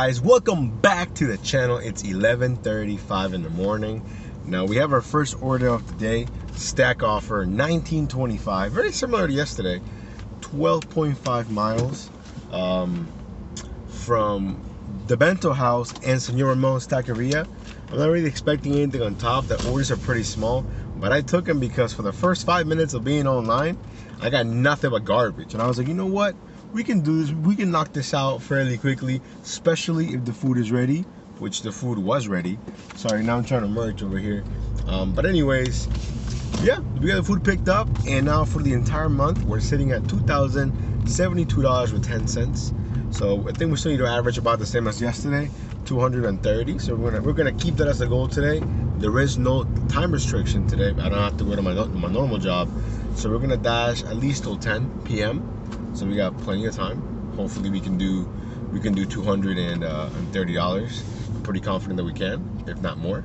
guys, welcome back to the channel. It's 11:35 in the morning. Now we have our first order of the day. Stack offer, $19.25. Very similar to yesterday. 12.5 miles from the Bento House and Senor Ramon's Taqueria. I'm not really expecting anything on top. The orders are pretty small, but I took them because for the first 5 minutes of being online, I got nothing but garbage. And I was like, you know what? We can do this. We can knock this out fairly quickly, especially if the food is ready, which the food was ready. Sorry, now I'm trying to merge over here. But anyways, yeah, we got the food picked up, and now for the entire month, we're sitting at $2,072.10. So I think we still need to average about the same as yesterday, 230. So we're gonna keep that as a goal today. There is no time restriction today. I don't have to go to my normal job, so we're gonna dash at least till 10 p.m. So we got plenty of time. Hopefully we can do $230. I'm pretty confident that we can, if not more.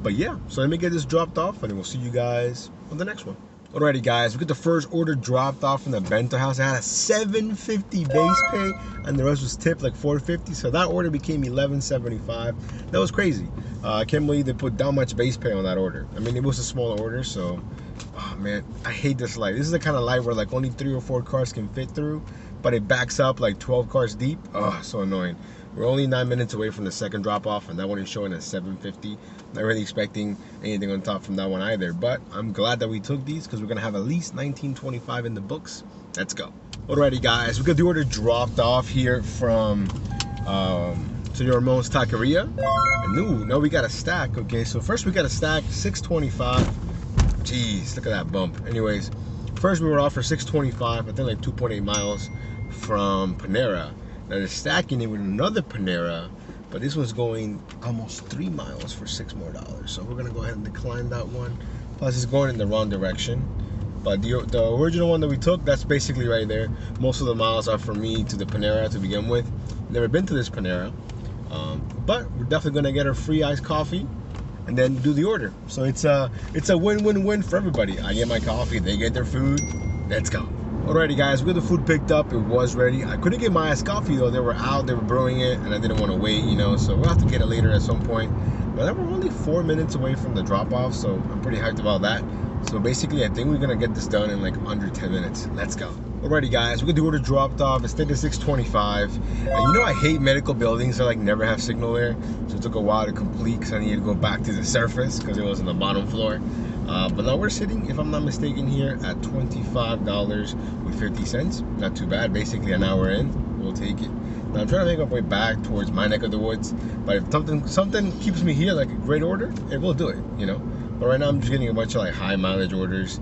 But yeah, so let me get this dropped off, and then we'll see you guys on the next one. Alrighty guys, we got the first order dropped off from the Bento House. I had a $7.50 base pay, and the rest was tipped like $4.50. So that order became $11.75. That was crazy. I can't believe they put that much base pay on that order. I mean, it was a small order, so oh man, I hate this light. This is the kind of light where like only 3 or 4 cars can fit through, but it backs up like 12 cars deep. Oh, so annoying. We're only 9 minutes away from the second drop off, and that one is showing at $7.50. Not really expecting anything on top from that one either, but I'm glad that we took these because we're gonna have at least $19.25 in the books. Let's go. Alrighty guys, we got the order dropped off here from Senor Ramon's Taqueria. And no, we got a stack. Okay, so first we got a stack, $6.25. Jeez, look at that bump. Anyways, first we were off for $6.25, I think like 2.8 miles from Panera. Now they're stacking it with another Panera, but this one's going almost 3 miles for $6 more. So we're gonna go ahead and decline that one. Plus it's going in the wrong direction. But the original one that we took, that's basically right there. Most of the miles are from me to the Panera to begin with. Never been to this Panera, but we're definitely gonna get our free iced coffee and then do the order. So it's a win-win-win for everybody. I get my coffee, they get their food. Let's go. Alrighty guys, we got the food picked up. It was ready. I couldn't get my iced coffee though. They were out, they were brewing it, and I didn't want to wait, you know, so we'll have to get it later at some point. But then we're only 4 minutes away from the drop-off, so I'm pretty hyped about that. So basically, I think we're gonna get this done in like under 10 minutes. Let's go. Alrighty guys, we got the order dropped off. It's stayed at $6.25. And you know I hate medical buildings that like never have signal there. So it took a while to complete because I needed to go back to the surface because it was on the bottom floor. But now we're sitting, if I'm not mistaken, here at $25.50. Not too bad. Basically an hour in, we'll take it. Now I'm trying to make my way back towards my neck of the woods. But if something keeps me here, like a great order, it will do it, you know. But right now I'm just getting a bunch of like high mileage orders.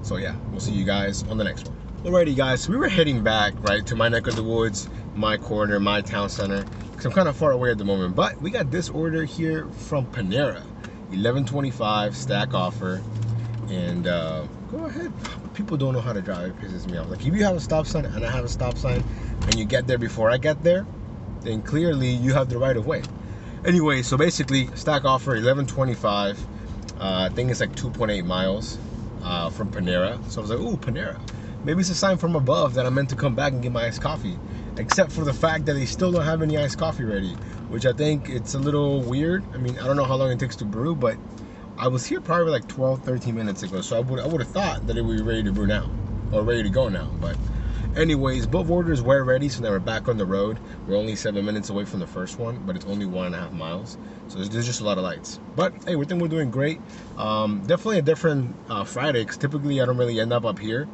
So yeah, we'll see you guys on the next one. Alrighty guys, so we were heading back, right, to my neck of the woods, my corner, my town center, because I'm kind of far away at the moment. But we got this order here from Panera, $11.25 stack offer. And go ahead. People don't know how to drive. It pisses me off. Like if you have a stop sign and I have a stop sign and you get there before I get there, then clearly you have the right of way. Anyway, so basically stack offer $11.25. I think it's like 2.8 miles from Panera. So I was like, ooh, Panera. Maybe it's a sign from above that I'm meant to come back and get my iced coffee. Except for the fact that they still don't have any iced coffee ready, which I think it's a little weird. I mean, I don't know how long it takes to brew, but I was here probably like 12, 13 minutes ago. So I would have thought that it would be ready to brew now, or ready to go now. But anyways, both orders were ready, so now we're back on the road. We're only 7 minutes away from the first one, but it's only 1.5 miles. So there's just a lot of lights. But hey, we think we're doing great. Definitely a different Friday, because typically I don't really end up here.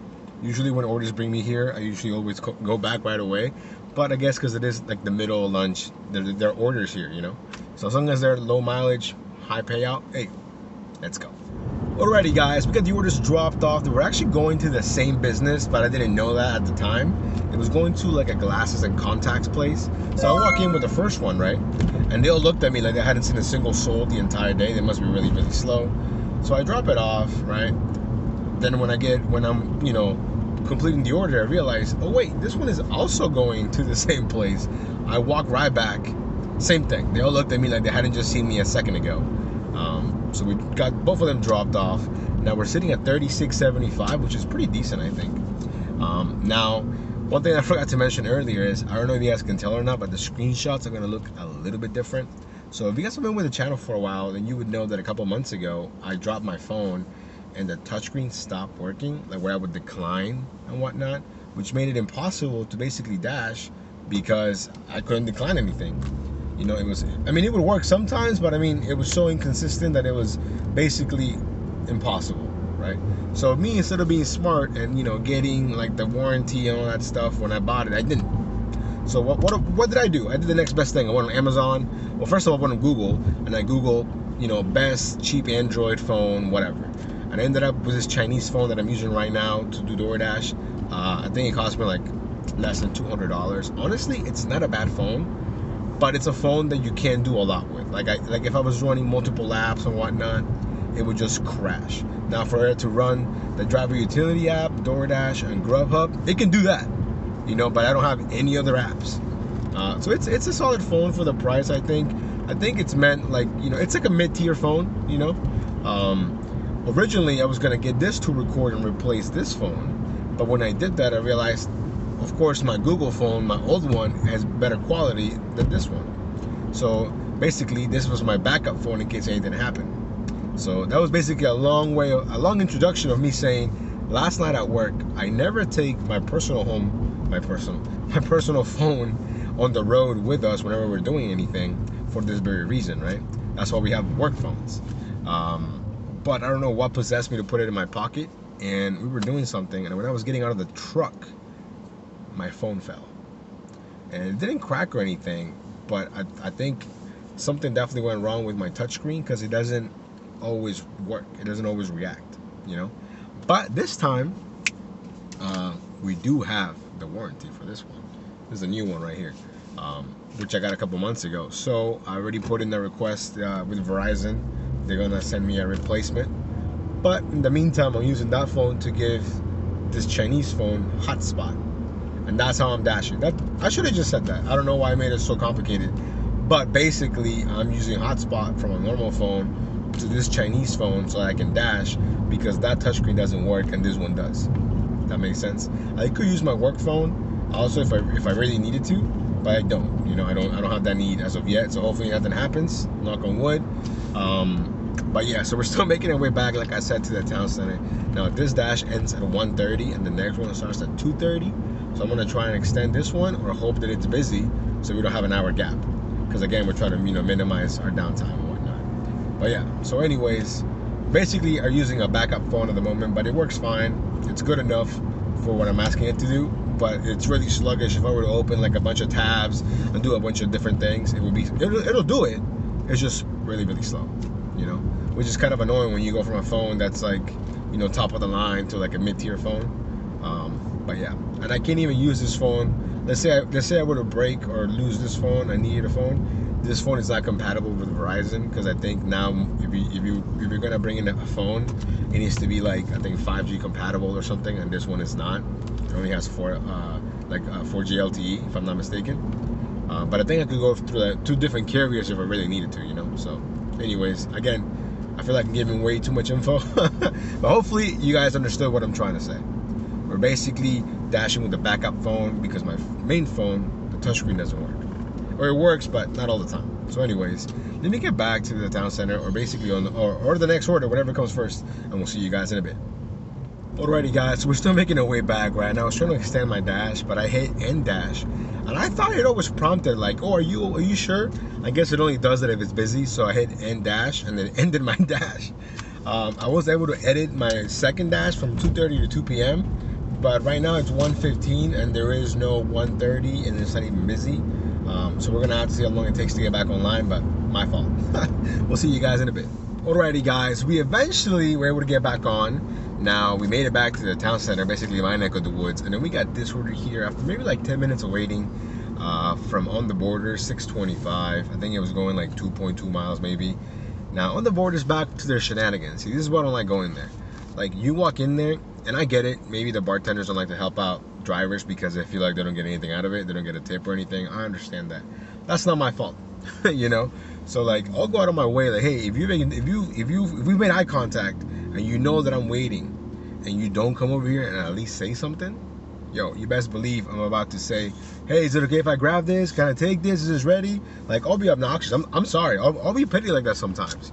Usually when orders bring me here, I usually always go back right away. But I guess because it is like the middle of lunch, there are orders here, you know. So as long as they're low mileage, high payout, hey, let's go. Alrighty guys, we got the orders dropped off. They were actually going to the same business, but I didn't know that at the time. It was going to like a glasses and contacts place. So I walk in with the first one, right? And they all looked at me like they hadn't seen a single soul the entire day. They must be really, really slow. So I drop it off, right? Then when I'm, you know, completing the order, I realize, oh wait, this one is also going to the same place. I walk right back, same thing. They all looked at me like they hadn't just seen me a second ago. So we got both of them dropped off. Now we're sitting at $36.75, which is pretty decent, I think. Now One thing I forgot to mention earlier is, I don't know if you guys can tell or not, but the screenshots are going to look a little bit different. So if you guys have been with the channel for a while, then you would know that a couple months ago, I dropped my phone and the touchscreen stopped working, like where I would decline and whatnot, which made it impossible to basically dash because I couldn't decline anything. You know, it was, I mean, it would work sometimes, but I mean, it was so inconsistent that it was basically impossible, right? So me, instead of being smart and, you know, getting like the warranty and all that stuff when I bought it, I didn't. So what did I do? I did the next best thing. I went on Amazon. Well, first of all, I went on Google, and I Googled, you know, best cheap Android phone, whatever. And I ended up with this Chinese phone that I'm using right now to do DoorDash. I think it cost me like less than $200. Honestly, it's not a bad phone, but it's a phone that you can't do a lot with. Like if I was running multiple apps and whatnot, it would just crash. Now for it to run the driver utility app, DoorDash, and Grubhub, it can do that, you know, but I don't have any other apps. So it's a solid phone for the price, I think. I think it's meant, like, you know, it's like a mid-tier phone, you know. Originally, I was gonna get this to record and replace this phone, but when I did that, I realized, of course, my Google phone, my old one, has better quality than this one. So basically, this was my backup phone in case anything happened. So that was basically a long introduction of me saying, last night at work, I never take my personal phone on the road with us whenever we're doing anything, for this very reason, right? That's why we have work phones. But I don't know what possessed me to put it in my pocket, and we were doing something, and when I was getting out of the truck, my phone fell. And it didn't crack or anything, but I think something definitely went wrong with my touchscreen, because it doesn't always work. It doesn't always react, you know? But this time, we do have the warranty for this one. This is a new one right here, which I got a couple months ago. So I already put in the request with Verizon. They're gonna send me a replacement. But in the meantime, I'm using that phone to give this Chinese phone hotspot. And that's how I'm dashing. That I should have just said that. I don't know why I made it so complicated. But basically, I'm using hotspot from a normal phone to this Chinese phone so I can dash, because that touchscreen doesn't work and this one does. That makes sense. I could use my work phone also if I really needed to, but I don't. You know, I don't have that need as of yet. So hopefully nothing happens. Knock on wood. But yeah, so we're still making our way back, like I said, to the town center. Now this dash ends at 1:30 and the next one starts at 2:30. So I'm gonna try and extend this one, or hope that it's busy so we don't have an hour gap. Because again, we're trying to, you know, minimize our downtime and whatnot. But yeah, so anyways, basically I'm using a backup phone at the moment, but it works fine. It's good enough for what I'm asking it to do, but it's really sluggish. If I were to open like a bunch of tabs and do a bunch of different things, it'll do it. It's just really, really slow, you know, which is kind of annoying when you go from a phone that's like, you know, top of the line to like a mid-tier phone. But yeah, and I can't even use this phone. Let's say I were to break or lose this phone, I needed a phone. This phone is not compatible with Verizon, because I think now if you're gonna bring in a phone, it needs to be like, I think 5G compatible or something, and this one is not. It only has 4G LTE, if I'm not mistaken. But I think I could go through two different carriers if I really needed to, you know. So anyways, again, I feel like I'm giving way too much info, but hopefully you guys understood what I'm trying to say. We're basically dashing with the backup phone because my main phone, the touchscreen doesn't work. Or it works, but not all the time. So anyways, let me get back to the town center, or basically on or the next order, whatever comes first, and we'll see you guys in a bit. Alrighty guys, so we're still making our way back, right? Now I was trying to extend my dash, but I hit end dash, and I thought it always prompted like, oh, are you sure? I guess it only does that if it's busy. So I hit end dash and then ended my dash. I was able to edit my second dash from 2:30 to 2 p.m. But right now it's 1:15 and there is no 1:30 and it's not even busy. So we're gonna have to see how long it takes to get back online, but my fault. We'll see you guys in a bit. Alrighty guys, we eventually were able to get back on. Now we made it back to the town center, basically my neck of the woods, and then we got this order here after maybe like 10 minutes of waiting from On the Border 625. I think it was going like 2.2 miles maybe. Now On the Border's back to their shenanigans. See, this is why I don't like going there. Like, you walk in there, and I get it, maybe the bartenders don't like to help out drivers because they feel like they don't get anything out of it, they don't get a tip or anything. I understand that. That's not my fault, you know. So like, I'll go out of my way, like, hey, if we made eye contact and you know that I'm waiting and you don't come over here and at least say something, yo, you best believe I'm about to say, hey, is it okay if I grab this? Can I take this? Is this ready? Like, I'll be obnoxious. I'm sorry. I'll be petty like that sometimes.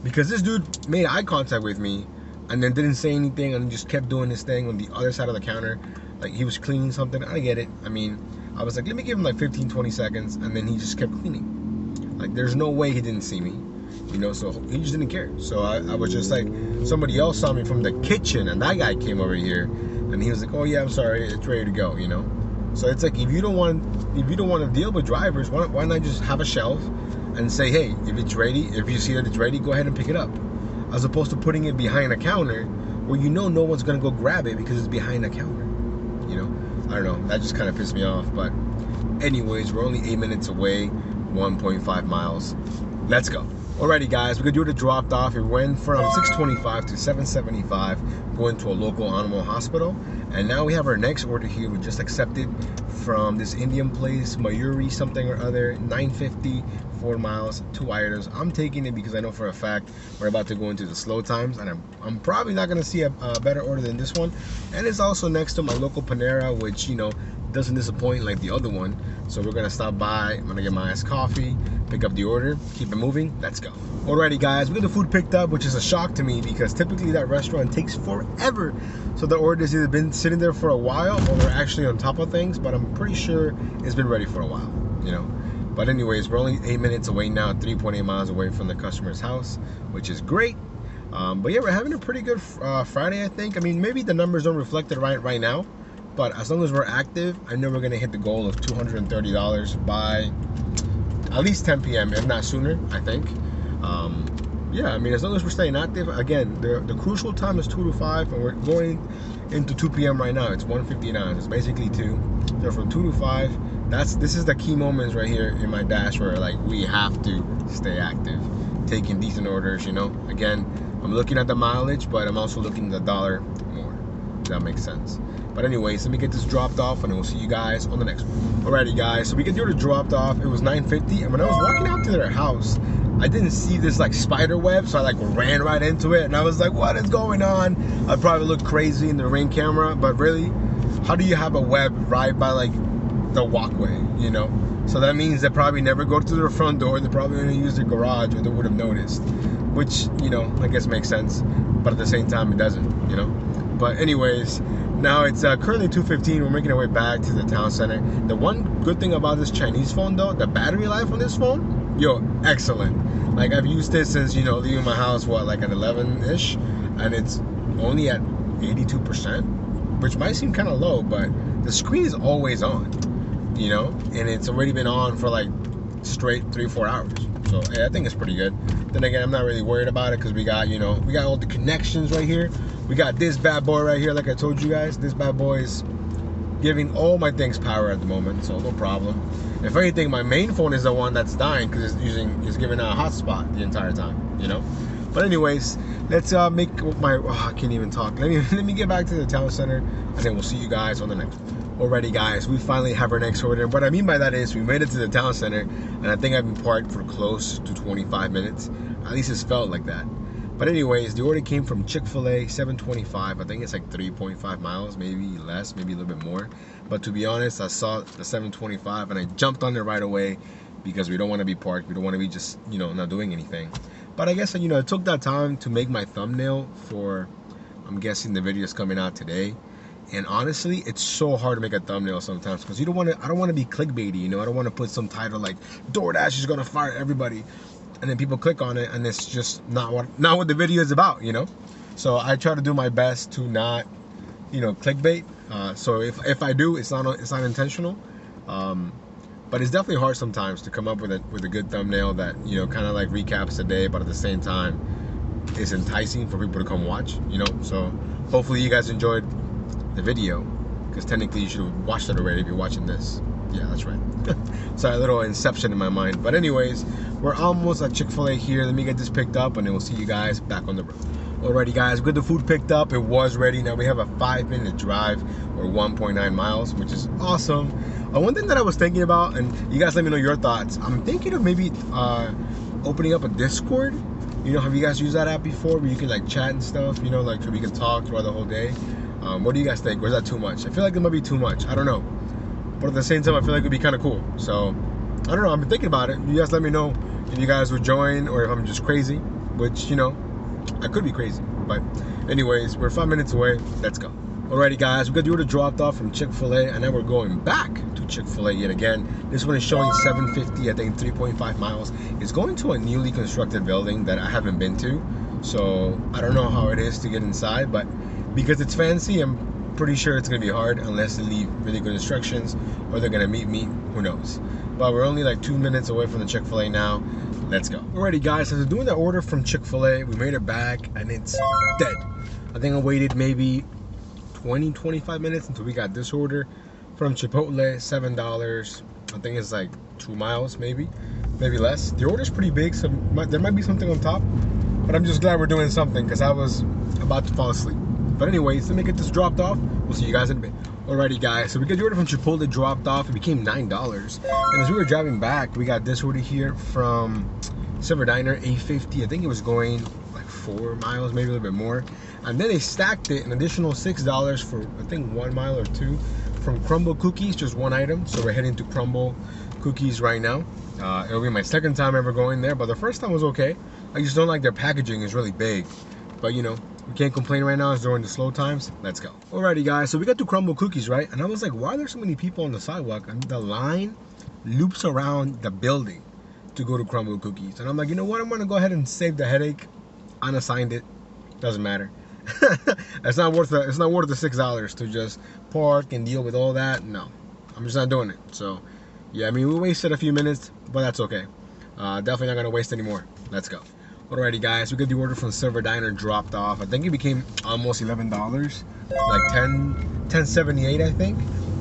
Because this dude made eye contact with me and then didn't say anything and just kept doing his thing on the other side of the counter. Like, he was cleaning something. I get it. I mean, I was like, let me give him like 15, 20 seconds. And then he just kept cleaning. Like, there's no way he didn't see me. You know, so he just didn't care. So I was just like, somebody else saw me from the kitchen and that guy came over here and he was like, oh yeah, I'm sorry, it's ready to go, you know? So it's like, if you don't want to deal with drivers, why not just have a shelf and say, hey, if it's ready, if you see that it's ready, go ahead and pick it up. As opposed to putting it behind a counter where you know no one's gonna go grab it because it's behind a counter. You know? I don't know, that just kind of pissed me off. But anyways, we're only 8 minutes away, 1.5 miles. Let's go. Alrighty guys, we could do the dropped off. It went from $625 to $775, going to a local animal hospital. And now we have our next order here. We just accepted from this Indian place, Mayuri something or other, $9.50, 4 miles, 2 items. I'm taking it because I know for a fact we're about to go into the slow times, and I'm probably not gonna see a better order than this one. And it's also next to my local Panera, which, you know, doesn't disappoint like the other one. So we're gonna stop by. I'm gonna get my iced coffee, pick up the order, keep it moving. Let's go. Alrighty guys, we got the food picked up, which is a shock to me because typically that restaurant takes forever. So the order's either been sitting there for a while or they're actually on top of things, but I'm pretty sure it's been ready for a while, you know. But anyways, we're only 8 minutes away now, 3.8 miles away from the customer's house, which is great. But yeah, we're having a pretty good Friday, I think. I mean, maybe the numbers don't reflect it right now, but as long as we're active, I know we're gonna hit the goal of $230 by at least 10 p.m., if not sooner, I think. Yeah, I mean, as long as we're staying active, again, the crucial time is 2 to 5, and we're going into 2 p.m. right now. It's 1:59, it's basically 2. So from 2 to 5, this is the key moments right here in my dash where, like, we have to stay active, taking decent orders, you know. Again, I'm looking at the mileage, but I'm also looking at the dollar more, if that makes sense. But anyways, let me get this dropped off and we'll see you guys on the next one. Alrighty guys, so we can do the dropped off. It was $9.50, and when I was walking out to their house, I didn't see this like spider web, so I like ran right into it and I was like, what is going on? I probably look crazy in the Ring camera, but really, how do you have a web right by like the walkway, you know? So that means they probably never go to their front door. They're probably gonna use their garage, or they would have noticed, which, you know, I guess makes sense, but at the same time it doesn't, you know? But anyways, now it's currently 2:15. We're making our way back to the town center. The one good thing about this Chinese phone though, the battery life on this phone, yo, excellent. Like, I've used this since, you know, leaving my house, what, like at 11-ish, and it's only at 82%, which might seem kind of low, but the screen is always on, you know, and it's already been on for like straight 3-4 hours. So yeah, I think it's pretty good. Then again, I'm not really worried about it because we got, you know, we got all the connections right here. We got this bad boy right here, like I told you guys. This bad boy is giving all my things power at the moment, so no problem. If anything, my main phone is the one that's dying because it's giving out a hotspot the entire time, you know. But anyways, let's make my I can't even talk. Let me get back to the town center, and then we'll see you guys on the next one. Alrighty guys, we finally have our next order. And what I mean by that is we made it to the town center, and I think I've been parked for close to 25 minutes. At least it's felt like that. But anyways, the order came from Chick-fil-A, $7.25. I think it's like 3.5 miles, maybe less, maybe a little bit more. But to be honest, I saw the $7.25 and I jumped on it right away because we don't want to be parked. We don't want to be just, you know, not doing anything. But I guess, you know, it took that time to make my thumbnail for, I'm guessing the video is coming out today. And honestly, it's so hard to make a thumbnail sometimes because I don't want to be clickbaity, you know. I don't want to put some title like DoorDash is gonna fire everybody, and then people click on it and it's just not what the video is about, you know. So I try to do my best to not, you know, clickbait. So if I do, it's not intentional. But it's definitely hard sometimes to come up with a good thumbnail that, you know, kind of like recaps the day, but at the same time is enticing for people to come watch, you know. So hopefully you guys enjoyed the video, because technically you should have watched it already if you're watching this. Yeah, that's right. Sorry, a little inception in my mind. But anyways, we're almost at Chick-fil-A here. Let me get this picked up and then we'll see you guys back on the road. Alrighty guys, we got the food picked up. It was ready. Now we have a 5-minute drive, or 1.9 miles, which is awesome. One thing that I was thinking about, and you guys let me know your thoughts, I'm thinking of maybe opening up a Discord. You know, have you guys used that app before where you can like chat and stuff, you know, like so we can talk throughout the whole day? What do you guys think? Or is that too much? I feel like it might be too much. I don't know. But at the same time, I feel like it'd be kind of cool. So, I don't know. I've been thinking about it. You guys let me know if you guys would join or if I'm just crazy. Which, you know, I could be crazy. But anyways, we're 5 minutes away. Let's go. Alrighty, guys. We got the order dropped off from Chick-fil-A. And now we're going back to Chick-fil-A yet again. This one is showing 750, I think 3.5 miles. It's going to a newly constructed building that I haven't been to. So, I don't know how it is to get inside. But because it's fancy, I'm pretty sure it's gonna be hard unless they leave really good instructions or they're gonna meet me, who knows. But we're only like 2 minutes away from the Chick-fil-A now. Let's go. Alrighty, guys, so doing that order from Chick-fil-A, we made it back and it's dead. I think I waited maybe 20-25 minutes until we got this order from Chipotle. $7. I think it's like 2 miles, maybe less. The order's pretty big, so there might be something on top, but I'm just glad we're doing something because I was about to fall asleep. But anyways, let me get this dropped off. We'll see you guys in a bit. Alrighty, guys, so we got the order from Chipotle dropped off. It became $9. And as we were driving back, we got this order here from Silver Diner, $8.50. I think it was going like 4 miles, maybe a little bit more. And then they stacked it an additional $6 for, I think, 1 mile or 2 from Crumble Cookies, just one item. So we're heading to Crumble Cookies right now. It'll be my second time ever going there, but the first time was okay. I just don't like their packaging is really big. But you know, we can't complain right now. It's during the slow times. Let's go. Alrighty, guys. So we got to Crumble Cookies, right? And I was like, why are there so many people on the sidewalk? And the line loops around the building to go to Crumble Cookies. And I'm like, you know what? I'm going to go ahead and save the headache. Unassigned it. Doesn't matter. It's not worth the $6 to just park and deal with all that. No, I'm just not doing it. So, yeah, I mean, we wasted a few minutes, but that's okay. Definitely not going to waste any more. Let's go. Alrighty, guys, we got the order from Silver Diner dropped off. I think it became almost $11, like $10.78, I think.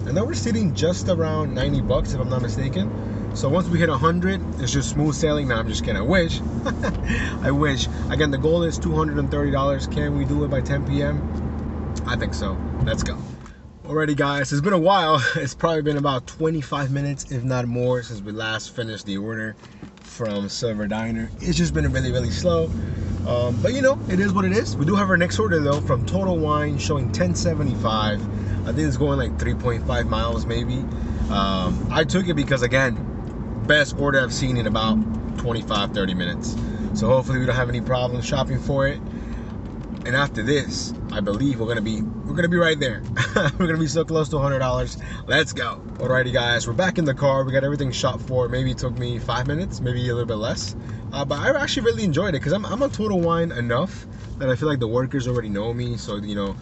And now we're sitting just around 90 bucks, if I'm not mistaken. So once we hit 100, it's just smooth sailing. Now I'm just kidding. I wish. I wish. Again, the goal is $230. Can we do it by 10 p.m.? I think so. Let's go. Alrighty, guys, it's been a while. It's probably been about 25 minutes, if not more, since we last finished the order from Silver Diner. It's just been really, really slow. But you know, it is what it is. We do have our next order though from Total Wine showing 1075. I think it's going like 3.5 miles maybe. I took it because, again, best order I've seen in about 25-30 minutes. So hopefully we don't have any problems shopping for it. And after this, I believe we're gonna be right there. We're gonna be so close to $100. Let's go. Alrighty, guys, we're back in the car. We got everything shot for. Maybe it took me 5 minutes, maybe a little bit less. But I actually really enjoyed it because I'm on Total Wine enough that I feel like the workers already know me. So, you know,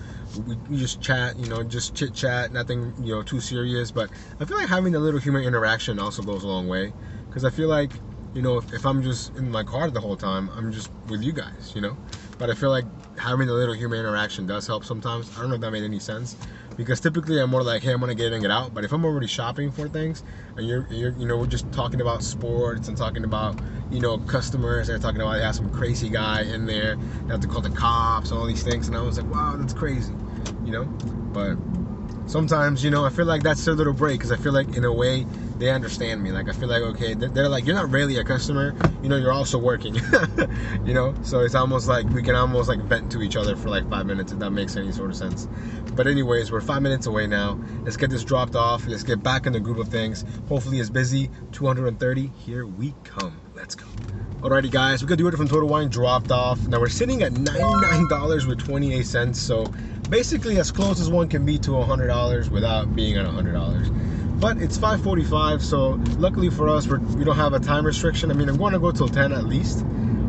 we just chat, you know, just chit chat, nothing, you know, too serious. But I feel like having a little human interaction also goes a long way, because I feel like, you know, if I'm just in my car the whole time, I'm just with you guys, you know. But I feel like having a little human interaction does help sometimes. I don't know if that made any sense, because typically I'm more like, hey, I'm gonna get in and get out. But if I'm already shopping for things and you're you know, we're just talking about sports and talking about, you know, customers, and they're talking about they have some crazy guy in there, they have to call the cops and all these things, and I was like, wow, that's crazy, you know. But sometimes, you know, I feel like that's their little break, because I feel like in a way they understand me. Like, I feel like, okay, they're like, you're not really a customer, you know, you're also working. You know, so it's almost like we can almost like vent to each other for like 5 minutes, if that makes any sort of sense. But anyways, we're 5 minutes away now. Let's get this dropped off. Let's get back in the group of things. Hopefully it's busy. 230, here we come. Let's go. Alrighty, guys, we got the order from Total Wine dropped off. Now we're sitting at $99 with 28 cents. So basically as close as one can be to $100 without being at $100. But it's 5:45, so luckily for us, we don't have a time restriction. I mean, I'm going to go till 10 at least.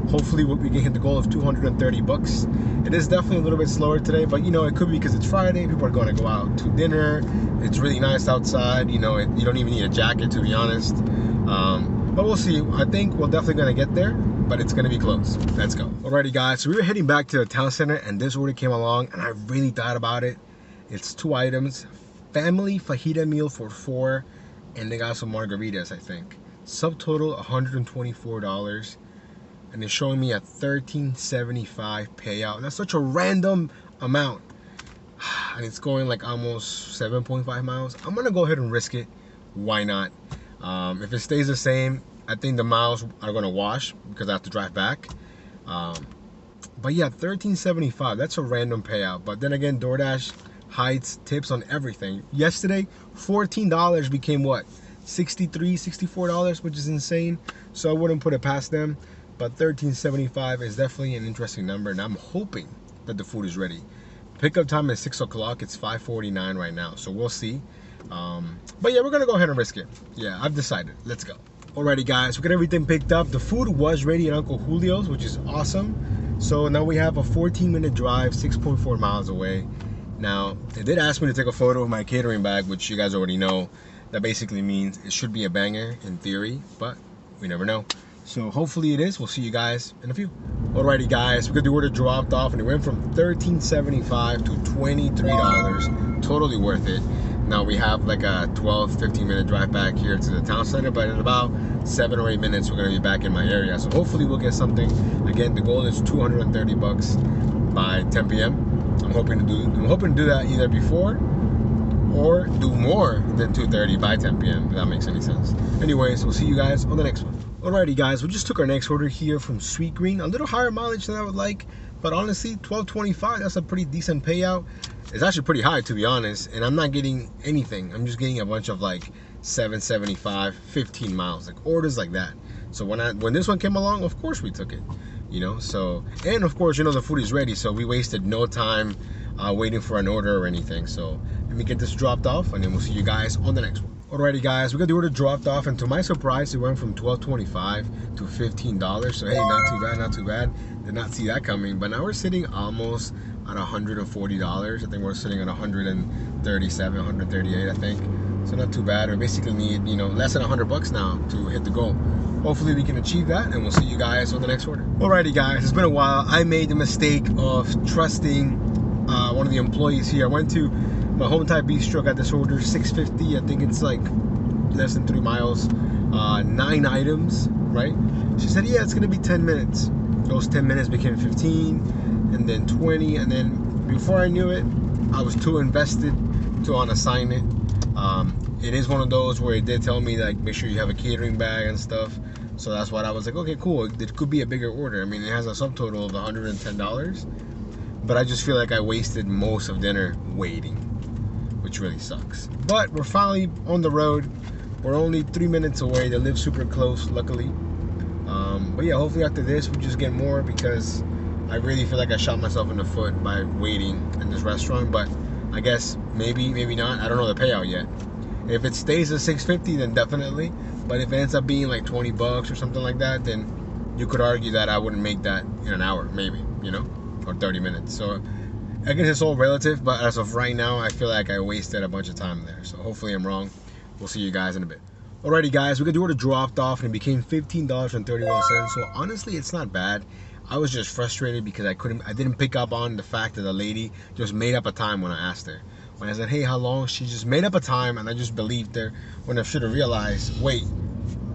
Hopefully we can hit the goal of 230 bucks. It is definitely a little bit slower today, but you know, it could be because it's Friday. People are going to go out to dinner. It's really nice outside. You know, you don't even need a jacket, to be honest. But we'll see. I think we're definitely going to get there, but it's going to be close. Let's go. Alrighty, guys, so we were heading back to the town center, and this order came along, and I really thought about it. It's 2 items. Family fajita meal for 4, and they got some margaritas, I think. Subtotal $124, and it's showing me a $13.75 payout. That's such a random amount, and it's going like almost 7.5 miles. I'm gonna go ahead and risk it. Why not? If it stays the same, I think the miles are gonna wash because I have to drive back. But yeah, $13.75. That's a random payout. But then again, DoorDash heights, tips on everything. Yesterday, $14 became what? $63, $64, which is insane. So I wouldn't put it past them. But $13.75 is definitely an interesting number, and I'm hoping that the food is ready. Pickup time is 6 o'clock. It's 5:49 right now, so we'll see. But yeah, we're gonna go ahead and risk it. Yeah, I've decided. Let's go. Alrighty, guys, we got everything picked up. The food was ready at Uncle Julio's, which is awesome. So now we have a 14-minute drive, 6.4 miles away. Now, they did ask me to take a photo of my catering bag, which you guys already know. That basically means it should be a banger in theory, but we never know. So hopefully it is. We'll see you guys in a few. Alrighty, guys, we got the order dropped off, and it went from $13.75 to $23. Totally worth it. Now we have like a 12-15 minute drive back here to the town center, but in about 7 or 8 minutes we're gonna be back in my area. So hopefully we'll get something. Again, the goal is $230 by 10 p.m. I'm hoping to do that either before or do more than $230 by 10 p.m. if that makes any sense. Anyways, we'll see you guys on the next one. Alrighty, guys, we just took our next order here from Sweet Green. A little higher mileage than I would like, but honestly, $12.25, that's a pretty decent payout. It's actually pretty high, to be honest, and I'm not getting anything. I'm just getting a bunch of like 7.75, 15 miles, like orders like that. So when this one came along, of course we took it, you know. So, and of course, you know, the food is ready, so we wasted no time waiting for an order or anything. So let me get this dropped off, and then we'll see you guys on the next one. Alrighty, guys, we got the order dropped off, and to my surprise, it went from $12.25 to $15. So hey, not too bad, not too bad. Did not see that coming. But now we're sitting almost at $140. I think we're sitting at 137, 138, I think. So not too bad. We basically need, you know, less than $100 now to hit the goal. Hopefully we can achieve that, and we'll see you guys on the next order. Alrighty, guys, it's been a while. I made the mistake of trusting one of the employees here. I went to my home type bistro, got this order, $6.50. I think it's like less than 3 miles, 9 items, right? She said, yeah, it's gonna be 10 minutes. Those 10 minutes became 15, and then 20, and then before I knew it, I was too invested to unassign it. It is one of those where it did tell me, like, make sure you have a catering bag and stuff. So that's why I was like, okay, cool. It could be a bigger order. I mean, it has a subtotal of $110, but I just feel like I wasted most of dinner waiting, which really sucks. But we're finally on the road. We're only 3 minutes away. They live super close, luckily. But yeah, hopefully after this we just get more, because I really feel like I shot myself in the foot by waiting in this restaurant. But I guess maybe not. I don't know the payout yet. If it stays at $6.50, then definitely. But if it ends up being like $20 or something like that, then you could argue that I wouldn't make that in an hour, maybe, you know, or 30 minutes. So I guess it's all relative, but as of right now, I feel like I wasted a bunch of time there. So hopefully I'm wrong. We'll see you guys in a bit. Alrighty, guys, we got the order dropped off, and it became $15.31. So honestly, it's not bad. I was just frustrated because I didn't pick up on the fact that the lady just made up a time when I asked her. When I said, hey, how long? She just made up a time, and I just believed her when I should have realized, wait,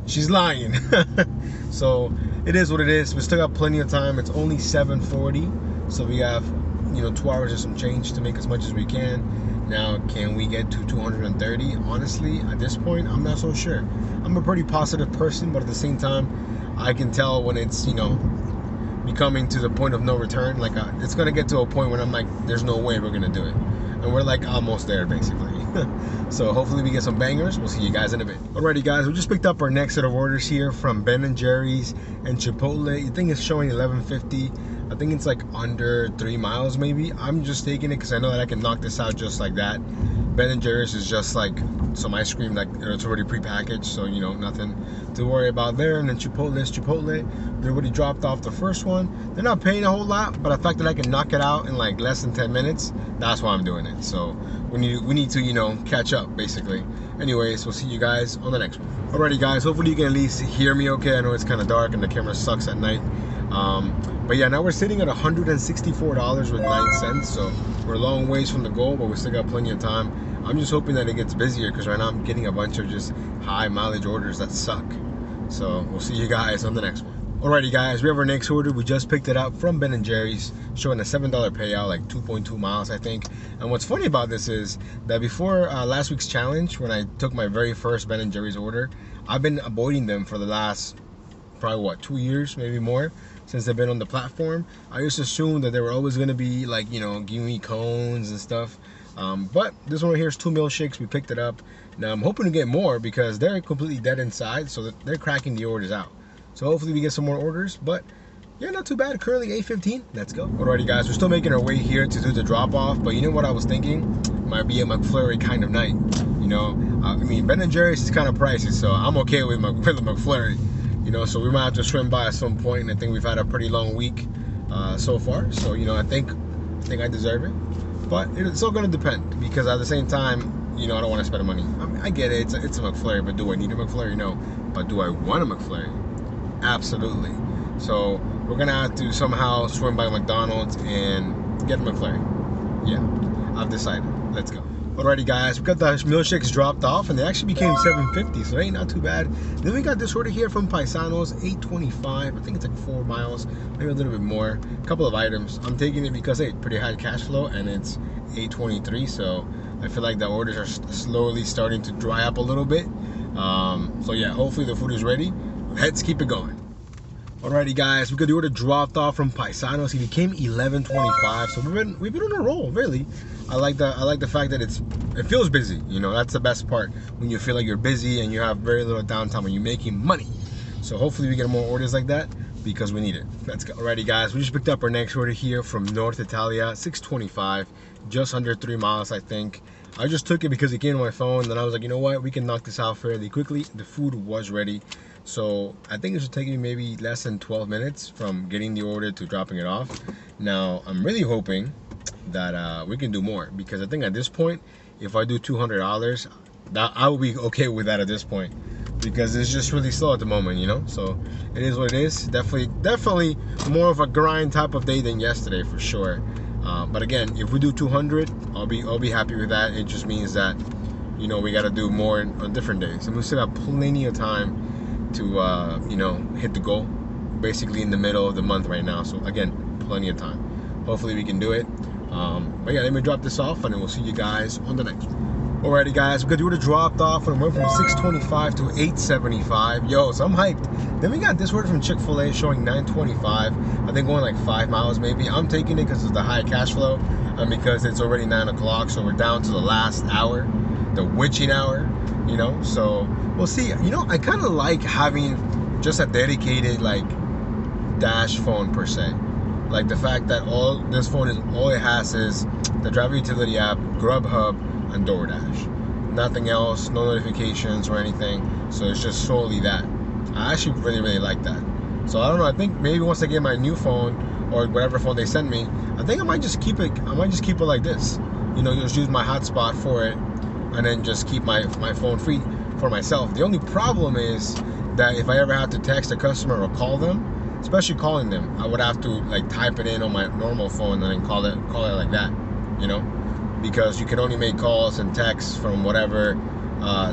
she's lying. So it is what it is. We still got plenty of time. It's only 7:40, so we have, you know, 2 hours or some change to make as much as we can. Now, can we get to 230? Honestly, at this point, I'm not so sure. I'm a pretty positive person, but at the same time, I can tell when it's, you know, becoming to the point of no return. Like, it's gonna get to a point when I'm like, there's no way we're gonna do it. And we're like almost there, basically. So hopefully we get some bangers. We'll see you guys in a bit. Alrighty, guys, we just picked up our next set of orders here from Ben & Jerry's and Chipotle. I think it's showing $11.50. I think it's like under 3 miles maybe. I'm just taking it because I know that I can knock this out just like that. Ben & Jerry's is just like some ice cream, like it's already pre-packaged, so you know, nothing to worry about there. And then Chipotle is Chipotle. They already dropped off the first one. They're not paying a whole lot, but the fact that I can knock it out in like less than 10 minutes, that's why I'm doing it. So we need to, you know, catch up basically. Anyways, we'll see you guys on the next one. Alrighty, guys, hopefully you can at least hear me okay. I know it's kind of dark and the camera sucks at night. But yeah, now we're sitting at $164.09, so we're a long ways from the goal, but we still got plenty of time. I'm just hoping that it gets busier, because right now I'm getting a bunch of just high mileage orders that suck. So we'll see you guys on the next one. Alrighty, guys, we have our next order. We just picked it up from Ben & Jerry's, showing a $7 payout, like 2.2 miles, I think. And what's funny about this is that before last week's challenge, when I took my very first Ben & Jerry's order, I've been avoiding them for the last probably, what, 2 years, maybe more, since they've been on the platform. I used to assume that they were always going to be like, you know, giving me cones and stuff. But this one right here is 2 milkshakes. We picked it up. Now I'm hoping to get more because they're completely dead inside, so they're cracking the orders out. So hopefully we get some more orders, but yeah, not too bad. Currently 8:15. Let's go. Alrighty, guys, we're still making our way here to do the drop off. But you know what I was thinking? Might be a McFlurry kind of night. You know, I mean, Ben and Jerry's is kind of pricey, so I'm okay with the McFlurry. You know, so we might have to swim by at some point. And I think we've had a pretty long week so far. So you know, I think I deserve it. But it's all gonna depend because at the same time, you know, I don't want to spend the money. I mean, I get it. It's a McFlurry, but do I need a McFlurry? No. But do I want a McFlurry? Absolutely. So we're gonna have to somehow swim by McDonald's and get a McFlurry. Yeah, I've decided. Let's go. Alrighty, guys, we got the milkshakes dropped off, and they actually became $7.50, so ain't not too bad. Then we got this order here from Paisanos, $8.25. I think it's like 4 miles, maybe a little bit more. A couple of items. I'm taking it because hey, pretty high cash flow, and it's $8.23. So I feel like the orders are slowly starting to dry up a little bit. So yeah, hopefully the food is ready. Let's keep it going. Alrighty, guys, we got the order dropped off from Paisanos. It became $11.25, so we've been on a roll, really. I like the fact that it feels busy. You know, that's the best part, when you feel like you're busy and you have very little downtime and you're making money. So hopefully we get more orders like that because we need it. Let's go. Alrighty, guys, we just picked up our next order here from North Italia, $6.25, just under 3 miles, I think. I just took it because it came to my phone, and I was like, you know what, we can knock this out fairly quickly. The food was ready. So I think it should take me maybe less than 12 minutes from getting the order to dropping it off. Now, I'm really hoping that we can do more, because I think at this point, if I do $200, that I will be okay with that at this point, because it's just really slow at the moment, you know. So it is what it is. Definitely more of a grind type of day than yesterday for sure. But again, if we do 200, I'll be happy with that. It just means that, you know, we got to do more on different days, and we still have plenty of time to you know, hit the goal basically in the middle of the month right now. So again, plenty of time. Hopefully we can do it. But yeah, let me drop this off, and then we'll see you guys on the next one. Alrighty, guys, we got the order dropped off, and it went from $6.25 to $8.75. Yo, so I'm hyped. Then we got this order from Chick-fil-A showing $9.25. I think going like 5 miles maybe. I'm taking it because of the high cash flow, and because it's already 9 o'clock, so we're down to the last hour, the witching hour, you know. So we'll see. You know, I kind of like having just a dedicated like dash phone per se. Like the fact that this phone has is the driver utility app, Grubhub, and DoorDash. Nothing else, no notifications or anything. So it's just solely that. I actually really like that. So I don't know. I think maybe once I get my new phone or whatever phone they send me, I think I might just keep it. I might just keep it like this. You know, just use my hotspot for it, and then just keep my phone free for myself. The only problem is that if I ever have to text a customer or call them, especially calling them, I would have to like type it in on my normal phone and then call it like that, you know, because you can only make calls and texts from whatever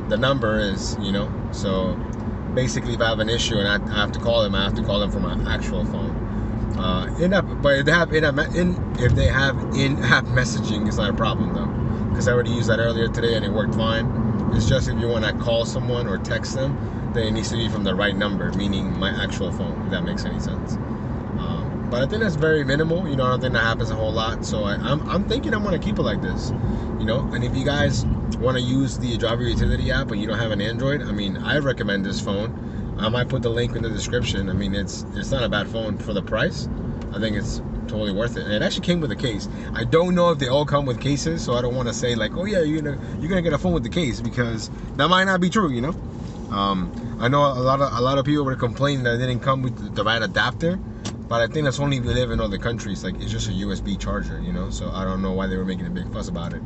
the number is, you know. So basically, if I have an issue and I have to call them, I have to call them from my actual phone. But if they have in-app messaging, it's not a problem though, because I already used that earlier today and it worked fine. It's just if you want to call someone or text them, then it needs to be from the right number, meaning my actual phone, if that makes any sense. But I think that's very minimal. You know, I don't think that happens a whole lot. So I'm thinking I'm going to keep it like this, you know. And if you guys want to use the driver utility app and you don't have an Android, I mean, I recommend this phone. I might put the link in the description. I mean, it's not a bad phone for the price. I think it's totally worth it. And it actually came with a case. I don't know if they all come with cases, so I don't want to say like, oh yeah, you're gonna get a phone with the case, because that might not be true, you know. I know a lot of people were complaining that it didn't come with the right adapter, but I think that's only if you live in other countries. Like, it's just a USB charger, you know. So I don't know why they were making a big fuss about it.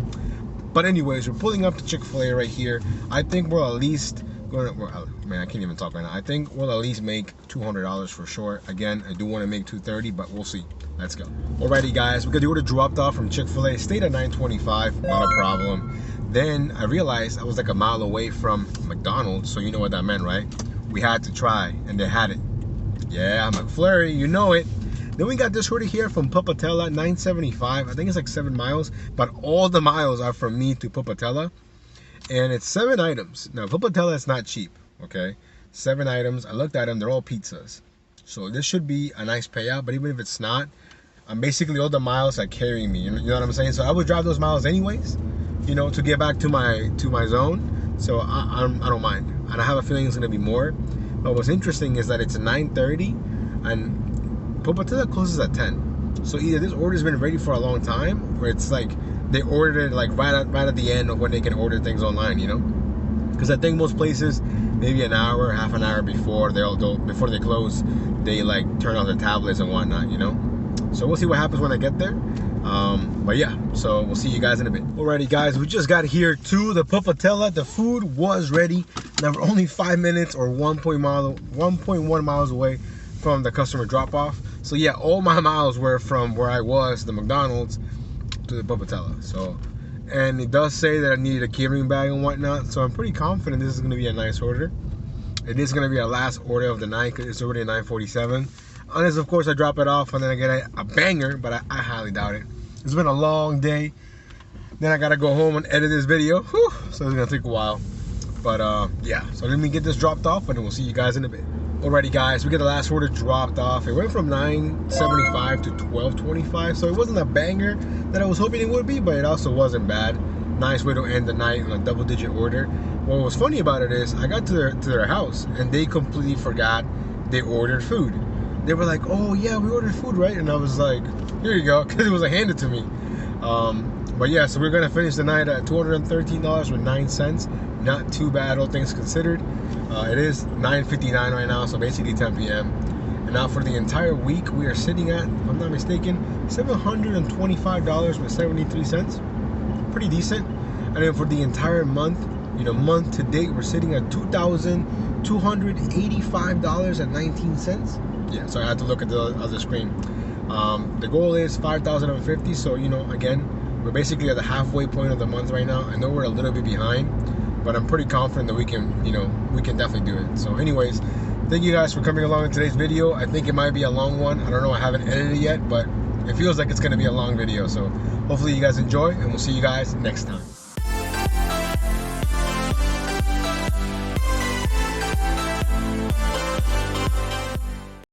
But anyways, we're pulling up to Chick-fil-A right here. I think we'll at least man, I can't even talk right now. I think we'll at least make $200 for sure. Again, I do want to make $230, but we'll see. Let's go. Alrighty, guys, we got the order dropped off from Chick-fil-A. Stayed at $9.25, not a problem. Then I realized I was like a mile away from McDonald's, so you know what that meant, right? We had to try, and they had it. Yeah, McFlurry, you know it. Then we got this order here from Pupatella, $9.75. I think it's like 7 miles, but all the miles are from me to Pupatella. And it's 7 items. Now, Pupatella is not cheap, okay? 7 items. I looked at them. They're all pizzas. So this should be a nice payout. But even if it's not, I'm basically all the miles are carrying me. You know what I'm saying? So I would drive those miles anyways, you know, to get back to my zone. So I don't mind, and I have a feeling it's gonna be more. But what's interesting is that it's 9:30, and Popatella closes at 10. So either this order's been ready for a long time, or it's like they ordered it like right at the end of when they can order things online, you know? Because I think most places, maybe an hour, half an hour before before they close, they like turn on their tablets and whatnot, you know? So we'll see what happens when I get there. But yeah, so we'll see you guys in a bit. Alrighty guys, we just got here to the Popatella. The food was ready. Now we're only 5 minutes or 1.1 miles away from the customer drop off. So yeah, all my miles were from where I was, the McDonald's, to the Popatella. So, and it does say that I needed a catering bag and whatnot. So I'm pretty confident this is gonna be a nice order. It is gonna be our last order of the night because it's already 9:47. Unless of course I drop it off and then I get a banger, but I highly doubt it. It's been a long day. Then I gotta go home and edit this video. Whew, so it's gonna take a while. But yeah, so let me get this dropped off and then we'll see you guys in a bit. Alrighty guys, we get the last order dropped off. It went from 9.75 to 12.25, so it wasn't a banger that I was hoping it would be, but it also wasn't bad. Nice way to end the night on a double-digit order. What was funny about it is I got to their house and they completely forgot they ordered food. They were like, "Oh yeah, we ordered food, right?" And I was like, "Here you go," because it was handed to me. But yeah, so we're gonna finish the night at $213.09. Not too bad, all things considered. It is 9:59 right now, so basically 10 p.m. And now for the entire week, we are sitting at, if I'm not mistaken, $725.73. Pretty decent. And then for the entire month, you know, month to date, we're sitting at $2,285.19. Yeah, so I had to look at the other screen. The goal is 5,050. So, you know, again, we're basically at the halfway point of the month right now. I know we're a little bit behind, but I'm pretty confident that we can, you know, we can definitely do it. So anyways, thank you guys for coming along in today's video. I think it might be a long one. I don't know, I haven't edited it yet, but it feels like it's gonna be a long video. So hopefully you guys enjoy, and we'll see you guys next time.